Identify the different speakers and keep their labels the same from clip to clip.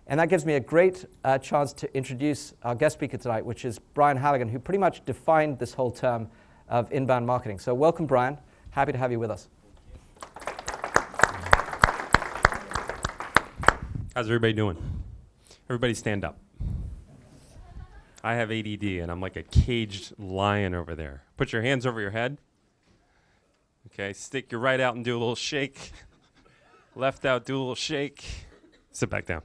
Speaker 1: And that gives me a great chance to introduce our guest speaker tonight, which is Brian Halligan, who pretty much defined this whole term of inbound marketing. So welcome, Brian. Happy to have you with us.
Speaker 2: How's everybody doing? Everybody stand up. I have ADD, and I'm like a caged lion over there. Put your hands over your head. Okay, stick your right out and do a little shake. Left out, do a little shake. Sit back down.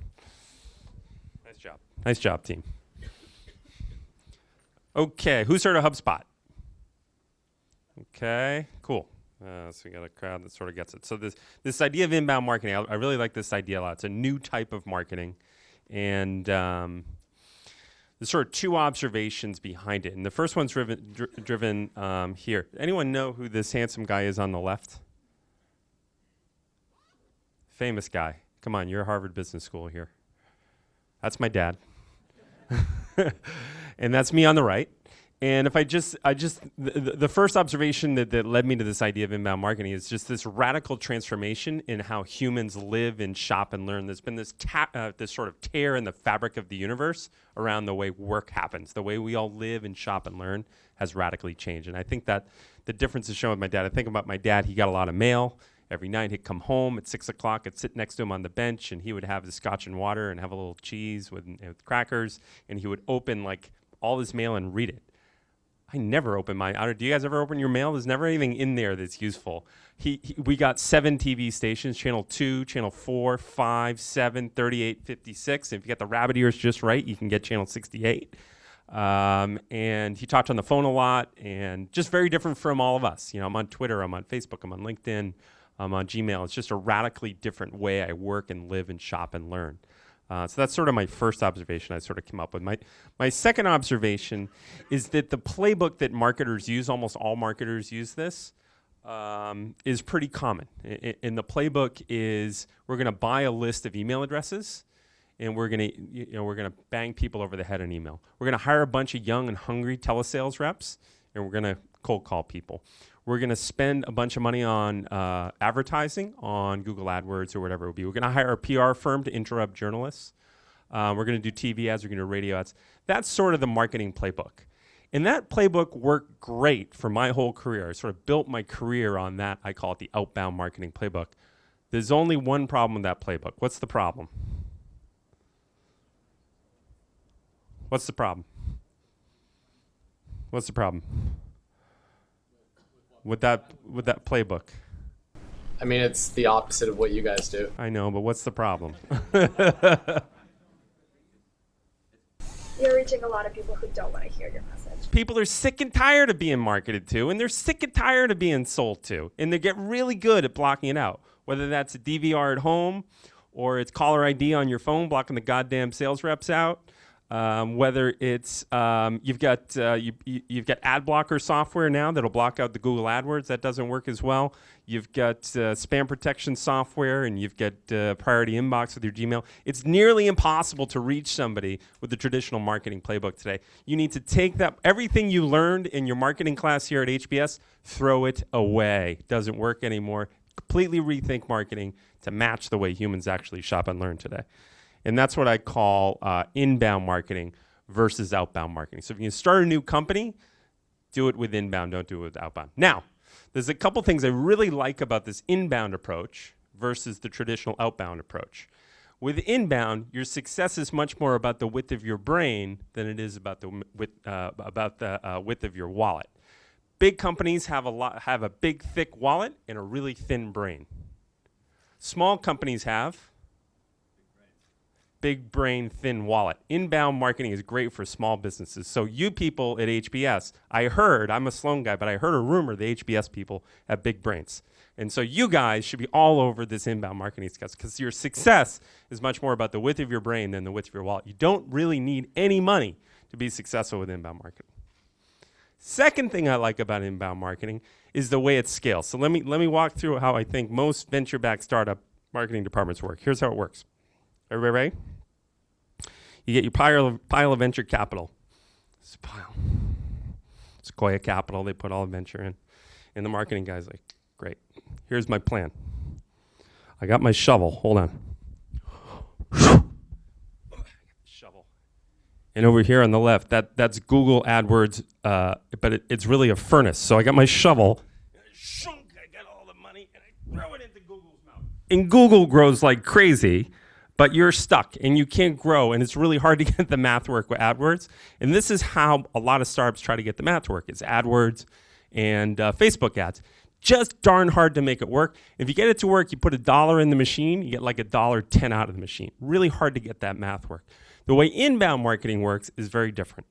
Speaker 2: Nice job. Nice job, team. Okay, who's heard of HubSpot? Okay, cool. So we got a crowd that sort of gets it. So this idea of inbound marketing, I really like this idea a lot. It's a new type of marketing. And there's sort of two observations behind it. And the first one's driven here. Anyone know who this handsome guy is on the left? Famous guy. Come on, you're Harvard Business School here. That's my dad. And that's me on the right. And if the first observation that led me to this idea of inbound marketing is just this radical transformation in how humans live and shop and learn. There's been this sort of tear in the fabric of the universe around the way work happens. The way we all live and shop and learn has radically changed. And I think that the difference is shown with my dad. I think about my dad, he got a lot of mail. Every night he'd come home at 6 o'clock, I'd sit next to him on the bench, and he would have the scotch and water and have a little cheese with crackers, and he would open like all his mail and read it. I never open mine. Do you guys ever open your mail? There's never anything in there that's useful. We got 7 TV stations, channel 2, channel 4, 5, 7, 38, 56. If you get the rabbit ears just right, you can get channel 68. And he talked on the phone a lot, and just very different from all of us. You know, I'm on Twitter, I'm on Facebook, I'm on LinkedIn, I'm on Gmail. It's just a radically different way I work and live and shop and learn. So that's sort of my first observation I sort of came up with. My second observation is that the playbook that marketers use, almost all marketers use this, is pretty common. And the playbook is we're going to buy a list of email addresses, and we're going to bang people over the head in email. We're going to hire a bunch of young and hungry telesales reps, and we're going to cold call people. We're going to spend a bunch of money on advertising on Google AdWords or whatever it would be. We're going to hire a PR firm to interrupt journalists. We're going to do TV ads. We're going to do radio ads. That's sort of the marketing playbook. And that playbook worked great for my whole career. I sort of built my career on that. I call it the outbound marketing playbook. There's only one problem with that playbook. What's the problem? What's the problem? What's the problem? With that playbook?
Speaker 3: I mean, it's the opposite of what you guys do.
Speaker 2: I know, but what's the problem?
Speaker 4: You're reaching a lot of people who don't want to hear your message.
Speaker 2: People are sick and tired of being marketed to, and they're sick and tired of being sold to, and they get really good at blocking it out, whether that's a DVR at home or it's caller ID on your phone blocking the goddamn sales reps out. Whether it's you've got ad blocker software now that'll block out the Google AdWords, that doesn't work as well. You've got spam protection software, and you've got priority inbox with your Gmail. It's nearly impossible to reach somebody with the traditional marketing playbook today. You need to take that everything you learned in your marketing class here at HBS, throw it away. Doesn't work anymore. Completely rethink marketing to match the way humans actually shop and learn today. And that's what I call inbound marketing versus outbound marketing. So if you start a new company, do it with inbound, don't do it with outbound. Now, there's a couple things I really like about this inbound approach versus the traditional outbound approach. With inbound, your success is much more about the width of your brain than it is about the width of your wallet. Big companies have a big, thick wallet and a really thin brain. Small companies have big brain, thin wallet. Inbound marketing is great for small businesses. So you people at HBS, I'm a Sloan guy, but I heard a rumor the HBS people have big brains. And so you guys should be all over this inbound marketing discuss because your success is much more about the width of your brain than the width of your wallet. You don't really need any money to be successful with inbound marketing. Second thing I like about inbound marketing is the way it scales. So let me walk through how I think most venture-backed startup marketing departments work. Here's how it works. Everybody ready? You get your pile of venture capital. This pile. Sequoia Capital, they put all the venture in. And the marketing guy's like, great. Here's my plan. I got my shovel. Hold on. And over here on the left, that's Google AdWords, but it's really a furnace. So I got my shovel, and I got all the money, and I throw it into Google's mouth. And Google grows like crazy, but you're stuck, and you can't grow, and it's really hard to get the math to work with AdWords. And this is how a lot of startups try to get the math to work. It's AdWords and Facebook ads. Just darn hard to make it work. If you get it to work, you put $1 in the machine, you get like $1.10 out of the machine. Really hard to get that math work. The way inbound marketing works is very different.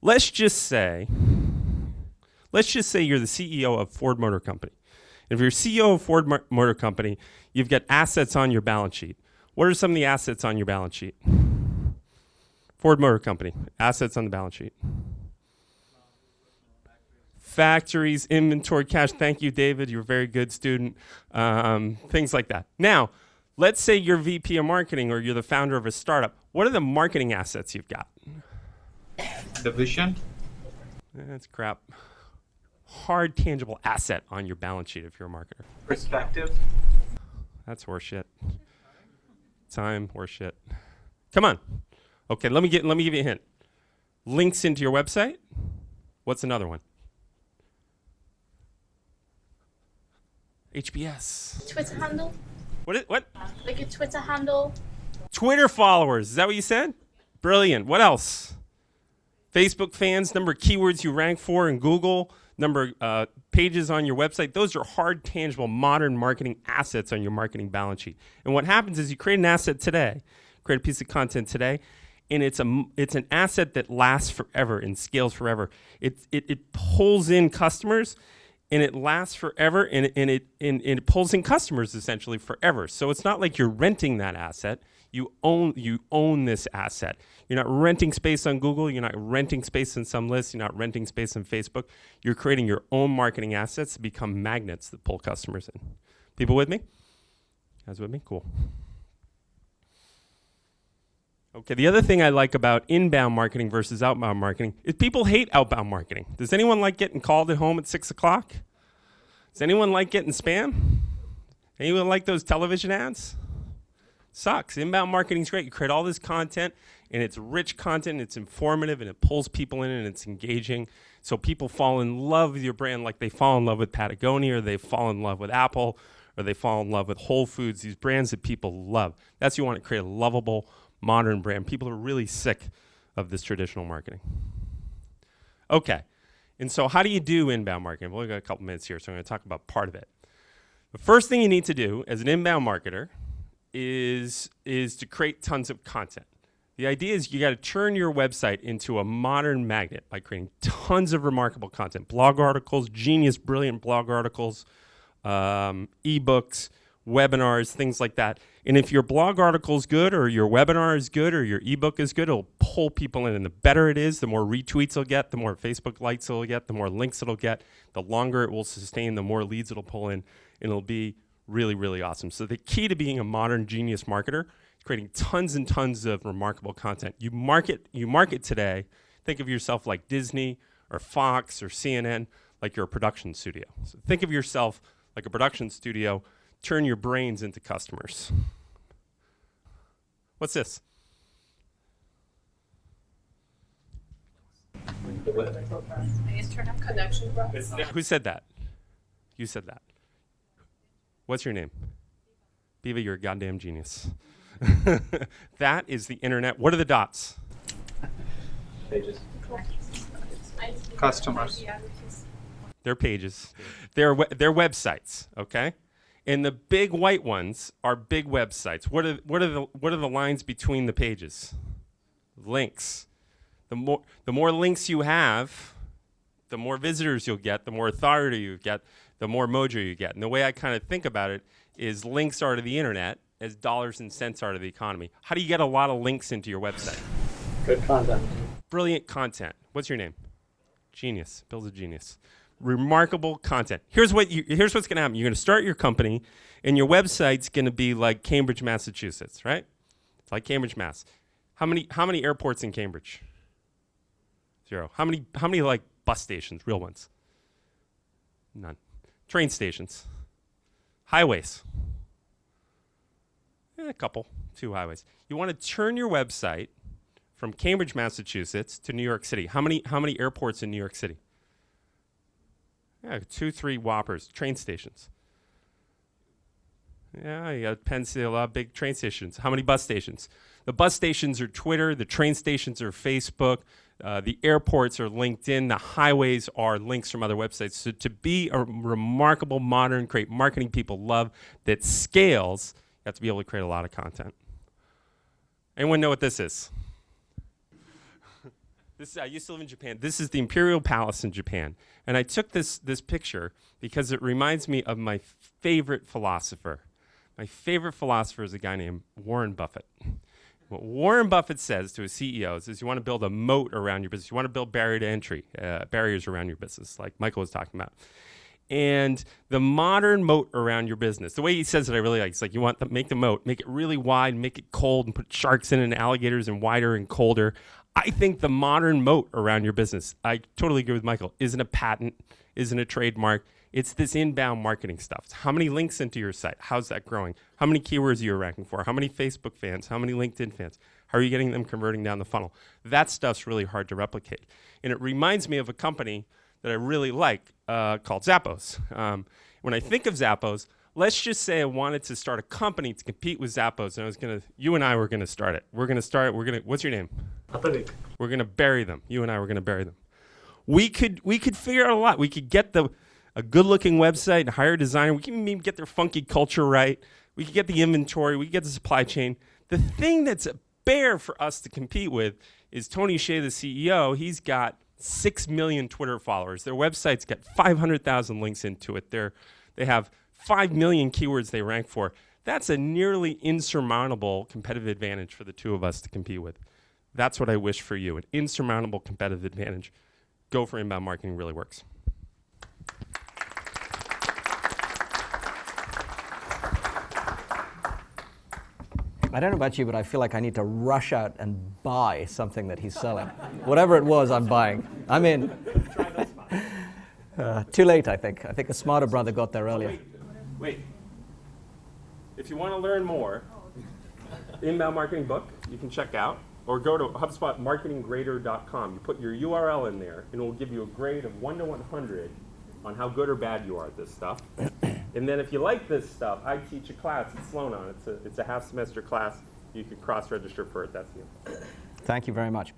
Speaker 2: Let's just say you're the CEO of Ford Motor Company. If you're CEO of Ford Motor Company, you've got assets on your balance sheet. What are some of the assets on your balance sheet? Ford Motor Company, assets on the balance sheet. Factories, inventory, cash. Thank you, David. You're a very good student. Things like that. Now, let's say you're VP of marketing or you're the founder of a startup. What are the marketing assets you've got?
Speaker 5: The vision.
Speaker 2: That's crap. Hard, tangible asset on your balance sheet if you're a marketer.
Speaker 5: Perspective.
Speaker 2: That's horseshit. Time, horseshit. Come on. Okay, let me give you a hint. Links into your website. What's another one? HBS.
Speaker 6: Twitter handle?
Speaker 2: What?
Speaker 6: Like a Twitter handle?
Speaker 2: Twitter followers. Is that what you said? Brilliant. What else? Facebook fans, number of keywords you rank for in Google, number of pages on your website. Those are hard, tangible, modern marketing assets on your marketing balance sheet. And what happens is you create an asset today, create a piece of content today, and it's an asset that lasts forever and scales forever. It pulls in customers, and it lasts forever, and it pulls in customers essentially forever. So it's not like you're renting that asset. You own this asset. You're not renting space on Google. You're not renting space in some lists. You're not renting space on Facebook. You're creating your own marketing assets to become magnets that pull customers in. People with me? Guys with me? Cool. Okay, the other thing I like about inbound marketing versus outbound marketing is people hate outbound marketing. Does anyone like getting called at home at 6 o'clock? Does anyone like getting spam? Anyone like those television ads? Sucks. Inbound marketing is great. You create all this content, and it's rich content, it's informative, and it pulls people in, and it's engaging. So people fall in love with your brand like they fall in love with Patagonia, or they fall in love with Apple, or they fall in love with Whole Foods, these brands that people love. That's what you want to create, a lovable, modern brand. People are really sick of this traditional marketing. Okay, and so how do you do inbound marketing? We've only got a couple minutes here, so I'm going to talk about part of it. The first thing you need to do as an inbound marketer is to create tons of content. The idea is you got to turn your website into a modern magnet by creating tons of remarkable content, blog articles, genius, brilliant blog articles, ebooks, webinars, things like that. And if your blog article is good, or your webinar is good, or your ebook is good, it'll pull people in. And the better it is, the more retweets it'll get, the more Facebook likes it'll get, the more links it'll get, the longer it will sustain, the more leads it'll pull in, and it'll be really, really awesome. So the key to being a modern genius marketer is creating tons and tons of remarkable content. You market today, think of yourself like Disney or Fox or CNN, like you're a production studio. So think of yourself like a production studio. Turn your brains into customers. What's this?
Speaker 6: Internet connection.
Speaker 2: Who said that? You said that. What's your name? Biva, you're a goddamn genius. That is the internet. What are the dots?
Speaker 5: Pages. Customers.
Speaker 2: They're pages. They're websites, okay? And the big white ones are big websites. What are the lines between the pages? Links. The more links you have, the more visitors you'll get, the more authority you get, the more mojo you get. And the way I kind of think about it is links are to the internet as dollars and cents are to the economy. How do you get a lot of links into your website?
Speaker 3: Good content.
Speaker 2: Brilliant content. What's your name? Genius. Bill's a genius. Remarkable content. Here's what's going to happen. You're going to start your company, and your website's going to be like Cambridge, Massachusetts, right? It's like Cambridge, Mass. How many airports in Cambridge? 0. How many like bus stations, real ones? None. Train stations. Highways. A couple. 2 highways. You want to turn your website from Cambridge, Massachusetts to New York City. How many airports in New York City? Yeah, 2, 3 whoppers, train stations. Yeah, you got Penn State, a lot of big train stations. How many bus stations? The bus stations are Twitter, the train stations are Facebook, the airports are LinkedIn, the highways are links from other websites. So to be a remarkable, modern, great marketing people love that scales, you have to be able to create a lot of content. Anyone know what this is? I used to live in Japan. This is the Imperial Palace in Japan. And I took this picture because it reminds me of my favorite philosopher. My favorite philosopher is a guy named Warren Buffett. What Warren Buffett says to his CEOs is you want to build a moat around your business. You want to build barriers around your business, like Michael was talking about. And the modern moat around your business, the way he says it I really like. It's like you want to make the moat, make it really wide, make it cold, and put sharks in it and alligators and wider and colder. I think the modern moat around your business, I totally agree with Michael, isn't a patent, isn't a trademark. It's this inbound marketing stuff. It's how many links into your site? How's that growing? How many keywords are you ranking for? How many Facebook fans? How many LinkedIn fans? How are you getting them converting down the funnel? That stuff's really hard to replicate. And it reminds me of a company that I really like called Zappos. When I think of Zappos, let's just say I wanted to start a company to compete with Zappos, and you and I were gonna start it. What's your name?
Speaker 5: Atabik.
Speaker 2: We're gonna bury them. You and I were gonna bury them. We could figure out a lot. We could get a good-looking website and hire a designer. We can even get their funky culture right. We could get the inventory. We could get the supply chain. The thing that's a bear for us to compete with is Tony Hsieh, the CEO. He's got 6 million Twitter followers. Their website's got 500,000 links into it. They have 5 million keywords they rank for. That's a nearly insurmountable competitive advantage for the two of us to compete with. That's what I wish for you, an insurmountable competitive advantage. Go for inbound marketing, really works.
Speaker 1: I don't know about you, but I feel like I need to rush out and buy something that he's selling. Whatever it was, I'm buying. I'm in. Too late, I think. I think a smarter brother got there earlier.
Speaker 2: Wait. If you want to learn more, inbound marketing book you can check out, or go to HubSpotMarketingGrader.com. You put your URL in there, and it will give you a grade of 1 to 100 on how good or bad you are at this stuff. And then if you like this stuff, I teach a class at Sloan. It's a half semester class. You can cross-register for it. That's new.
Speaker 1: Thank you very much.